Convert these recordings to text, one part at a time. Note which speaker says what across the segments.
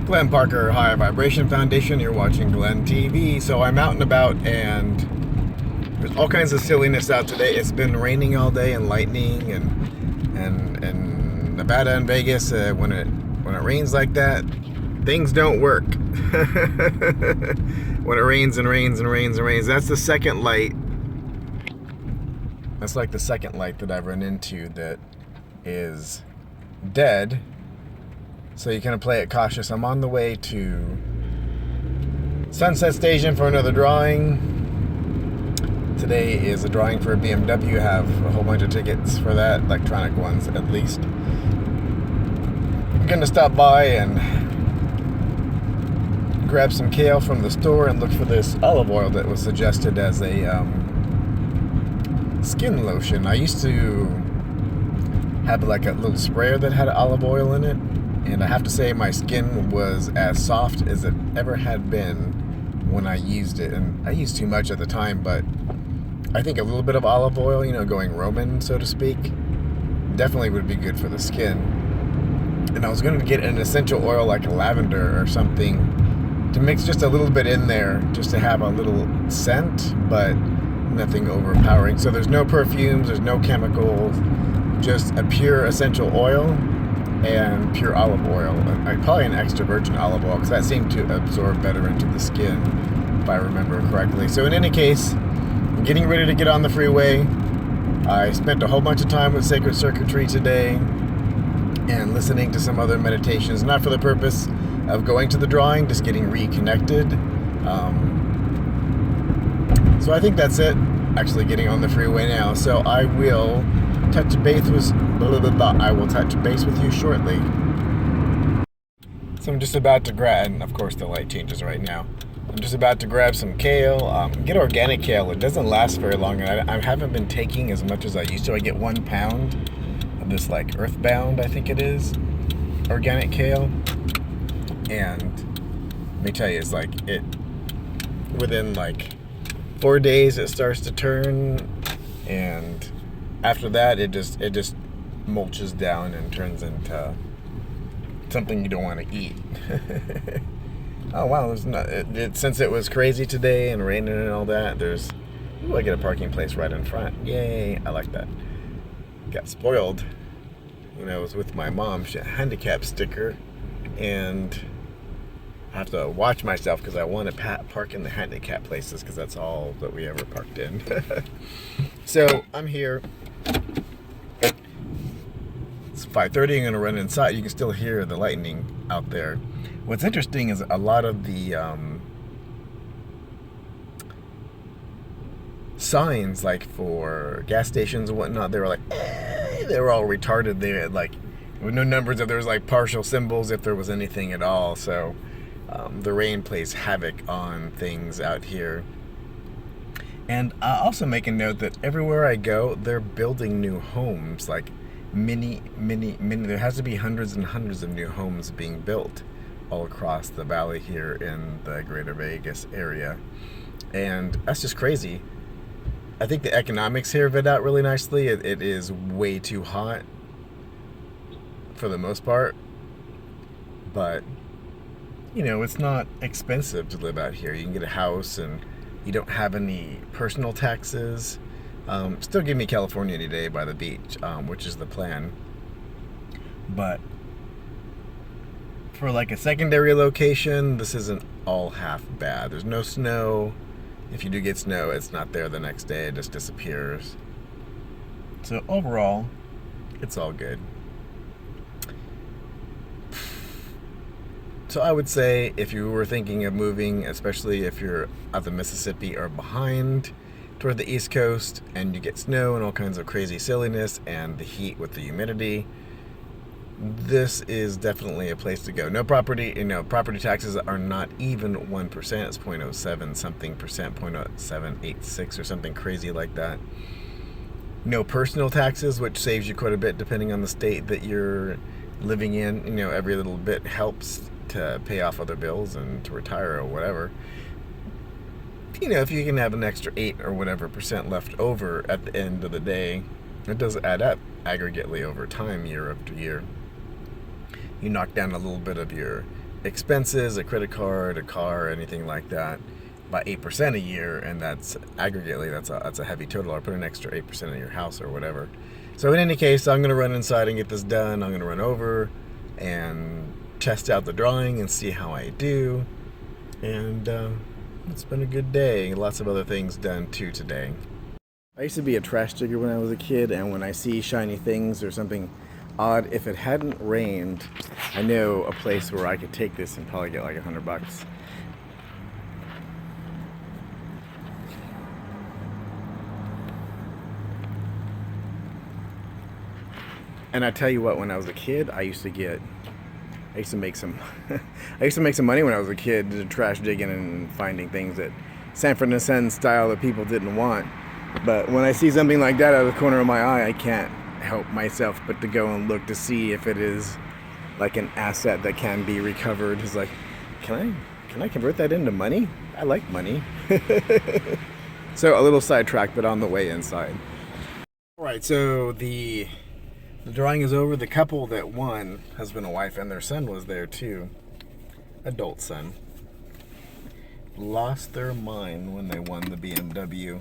Speaker 1: Glenn Parker, High Vibration Foundation. You're watching Glenn TV. So I'm out and about, and there's all kinds of silliness out today. It's been raining all day and lightning, and Nevada and Vegas. When it rains like that, things don't work. When it rains and rains and rains and rains, that's the second light. That's like the second light that I've run into that is dead. So you kind of play it cautious. I'm on the way to Sunset Station for another drawing. Today is a drawing for a BMW. I have a whole bunch of tickets for that, electronic ones at least. I'm gonna stop by and grab some kale from the store and look for this olive oil that was suggested as a skin lotion. I used to have like a little sprayer that had olive oil in it, and I have to say my skin was as soft as it ever had been when I used it. And I used too much at the time, but I think a little bit of olive oil, you know, going Roman, so to speak, definitely would be good for the skin. And I was going to get an essential oil like lavender or something to mix just a little bit in there, just to have a little scent, but nothing overpowering. So there's no perfumes, there's no chemicals, just a pure essential oil and pure olive oil. Probably an extra virgin olive oil, because that seemed to absorb better into the skin, if I remember correctly. So in any case, I'm getting ready to get on the freeway. I spent a whole bunch of time with Sacred Circuitry today and listening to some other meditations, not for the purpose of going to the drawing, just getting reconnected. So I think that's it. Actually getting on the freeway now. So I will touch base with you shortly. So I'm just about to grab, and of course the light changes right now. I'm just about to grab some kale. Get organic kale. It doesn't last very long, and I haven't been taking as much as I used to. I get 1 pound of this like Earthbound, I think it is, organic kale. And let me tell you, it's like it within like 4 days it starts to turn, and after that it just mulches down and turns into something you don't want to eat. Oh wow, there's not since it was crazy today and raining and all that, there's I get a parking place right in front. Yay, I like that. Got spoiled when I was with my mom. She had a handicap sticker, and I have to watch myself because I want to park in the handicap places, because that's all that we ever parked in. So I'm here. It's 5:30. I'm going to run inside. You can still hear the lightning out there. What's interesting is a lot of the signs, like for gas stations and whatnot, they were like, they were all retarded. They had like, there were no numbers, if there was like partial symbols, if there was anything at all. So the rain plays havoc on things out here. And I also make a note that everywhere I go, they're building new homes, like many. There has to be hundreds and hundreds of new homes being built all across the valley here in the greater Vegas area. And that's just crazy. I think the economics here vet out really nicely. It is way too hot for the most part, but you know, it's not expensive to live out here. You can get a house and you don't have any personal taxes. Still give me California any day by the beach, which is the plan. But for like a secondary location, this isn't all half bad. There's no snow. If you do get snow, it's not there the next day. It just disappears. So overall, it's all good. So I would say if you were thinking of moving, especially if you're at the Mississippi or behind toward the East Coast and you get snow and all kinds of crazy silliness and the heat with the humidity, this is definitely a place to go. No property, property taxes are not even 1%. It's 0.07 something percent, 0.0786 or something crazy like that. No personal taxes, which saves you quite a bit depending on the state that you're living in. Every little bit helps to pay off other bills and to retire or whatever. If you can have an extra 8 or whatever percent left over at the end of the day, it does add up aggregately over time, year after year. You knock down a little bit of your expenses, a credit card, a car, anything like that, by 8% a year, and that's aggregately that's a heavy total. Or put an extra 8% in your house or whatever. So in any case, I'm gonna run inside and get this done. I'm gonna run over and test out the drawing and see how I do. And it's been a good day. Lots of other things done too today. I used to be a trash digger when I was a kid, and when I see shiny things or something odd, if it hadn't rained, I know a place where I could take this and probably get like $100. And I tell you what, when I was a kid, I used to make some money when I was a kid, trash digging and finding things that Sanford and Son style that people didn't want. But when I see something like that out of the corner of my eye, I can't help myself but to go and look to see if it is like an asset that can be recovered. It's like, can I convert that into money? I like money. So a little sidetrack, but on the way inside. All right, so the drawing is over. The couple that won, husband and wife, and their son was there too. Adult son. Lost their mind when they won the BMW.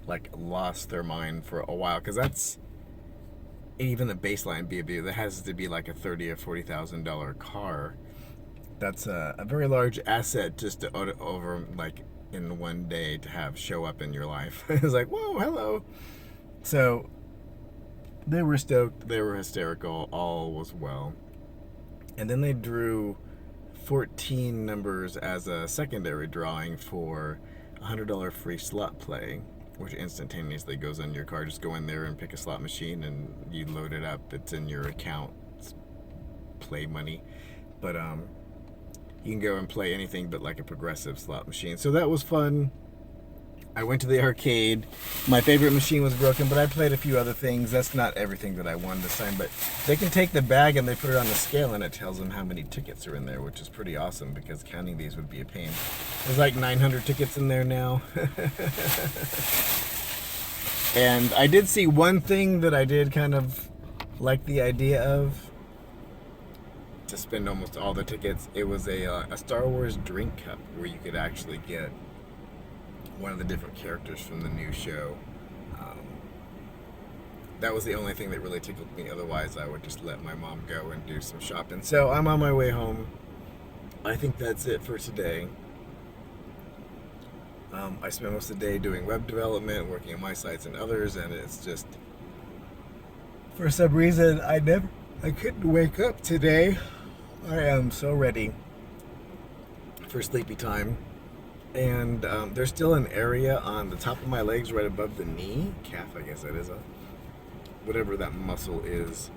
Speaker 1: Like, lost their mind for a while, because that's even the baseline BMW that has to be like a $30,000 or $40,000 car. That's a very large asset just to over like in one day to have show up in your life. It's like, whoa, hello. So they were stoked, they were hysterical, all was well. And then they drew 14 numbers as a secondary drawing for $100 free slot play, which instantaneously goes on your card. Just go in there and pick a slot machine and you load it up. It's in your account. It's play money. But you can go and play anything but like a progressive slot machine. So that was fun. I went to the arcade. My favorite machine was broken, but I played a few other things. That's not everything that I won this time, but they can take the bag and they put it on the scale and it tells them how many tickets are in there, which is pretty awesome because counting these would be a pain. There's like 900 tickets in there now. And I did see one thing that I did kind of like the idea of, to spend almost all the tickets. It was a Star Wars drink cup where you could actually get one of the different characters from the new show. That was the only thing that really tickled me. Otherwise, I would just let my mom go and do some shopping. So I'm on my way home. I think that's it for today. I spent most of the day doing web development, working on my sites and others, and it's just, for some reason, I couldn't wake up today. I am so ready for sleepy time. And there's still an area on the top of my legs right above the knee, calf I guess that is, whatever that muscle is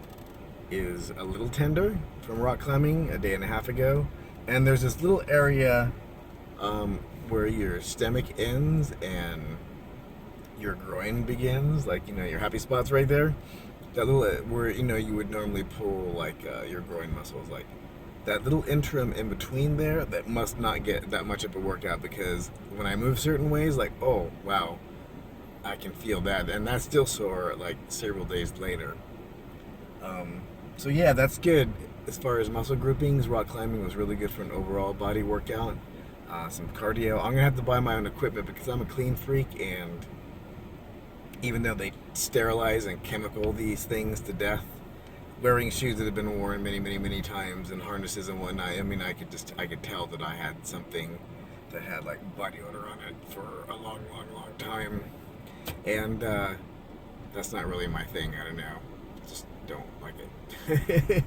Speaker 1: a little tender from rock climbing a day and a half ago. And there's this little area where your stomach ends and your groin begins, like, you know, your happy spot's right there. That little, where, you know, you would normally pull like your groin muscles, like that little interim in between there, that must not get that much of a workout, because when I move certain ways, like, oh wow, I can feel that, and that's still sore like several days later. So yeah, that's good as far as muscle groupings. Rock climbing was really good for an overall body workout. Some cardio. I'm gonna have to buy my own equipment because I'm a clean freak, and even though they sterilize and chemical these things to death, wearing shoes that have been worn many times and harnesses and whatnot, I mean, I could tell that I had something that had like body odor on it for a long time, and that's not really my thing. I don't know, just don't like it.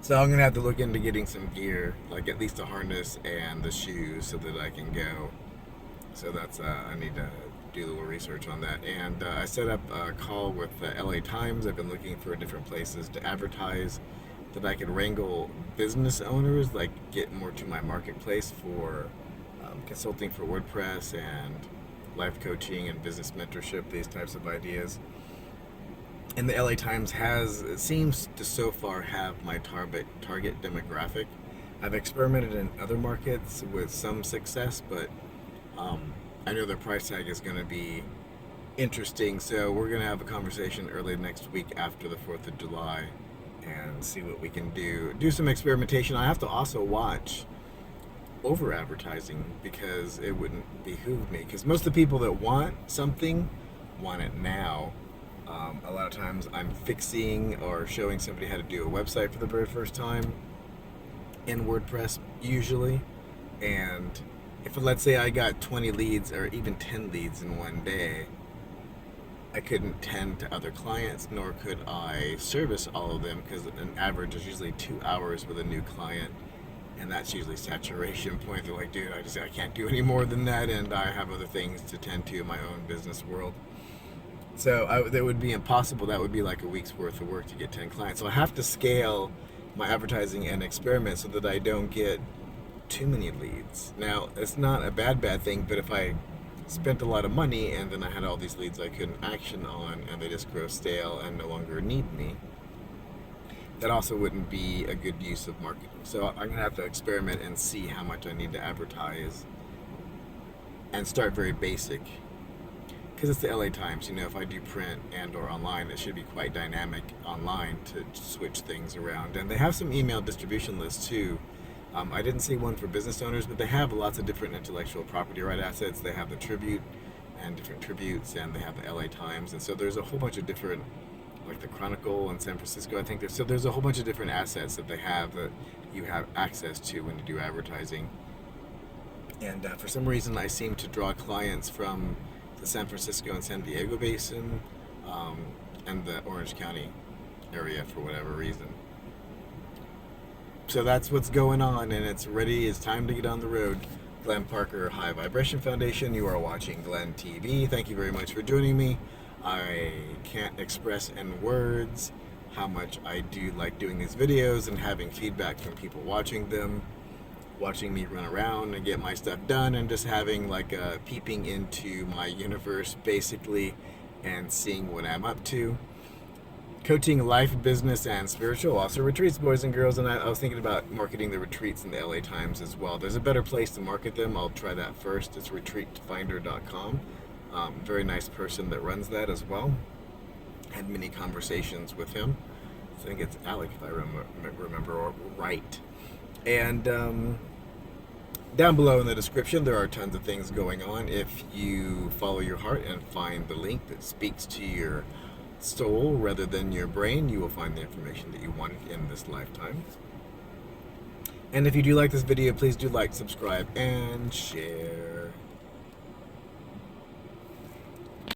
Speaker 1: So I'm gonna have to look into getting some gear, like at least a harness and the shoes, so that I can go. So that's I need to do a little research on that. And I set up a call with the LA Times. I've been looking for different places to advertise that I could wrangle business owners, like get more to my marketplace for consulting for WordPress and life coaching and business mentorship, these types of ideas. And the LA Times seems to so far have my target demographic. I've experimented in other markets with some success, but I know the price tag is going to be interesting, so we're going to have a conversation early next week after the 4th of July and see what we can do some experimentation. I have to also watch over advertising because it wouldn't behoove me, because most of the people that want something want it now. A lot of times I'm fixing or showing somebody how to do a website for the very first time in WordPress usually, and if let's say I got 20 leads or even 10 leads in one day, I couldn't tend to other clients, nor could I service all of them, because an average is usually 2 hours with a new client, and that's usually saturation point. They're like, dude, I can't do any more than that, and I have other things to tend to in my own business world. So that would be impossible. That would be like a week's worth of work to get 10 clients. So I have to scale my advertising and experiment so that I don't get too many leads. Now, it's not a bad thing, but if I spent a lot of money and then I had all these leads I couldn't action on and they just grow stale and no longer need me, that also wouldn't be a good use of marketing. So I'm gonna have to experiment and see how much I need to advertise and start very basic, because it's the LA Times. You know, if I do print and or online, it should be quite dynamic online to switch things around. And they have some email distribution lists too. I didn't see one for business owners, but they have lots of different intellectual property right assets. They have the Tribute and different tributes, and they have the LA Times. And so there's a whole bunch of different, like the Chronicle in San Francisco, I think there's a whole bunch of different assets that they have that you have access to when you do advertising. And for some reason, I seem to draw clients from the San Francisco and San Diego basin and the Orange County area for whatever reason. So that's what's going on, and it's time to get on the road. Glenn Parker, High Vibration Foundation. You are watching Glenn TV. Thank you very much for joining me. I can't express in words how much I do like doing these videos and having feedback from people watching them, watching me run around and get my stuff done, and just having like a peeping into my universe basically and seeing what I'm up to. Coaching life, business, and spiritual, also retreats, boys and girls, and I was thinking about marketing the retreats in the LA Times as well. There's a better place to market them. I'll try that first. It's retreatfinder.com. Very nice person that runs that as well. Had many conversations with him. I think it's Alec, if I remember right. And down below in the description, there are tons of things going on. If you follow your heart and find the link that speaks to your soul rather than your brain, you will find the information that you wanted in this lifetime. And if you do like this video, please do like, subscribe, and share.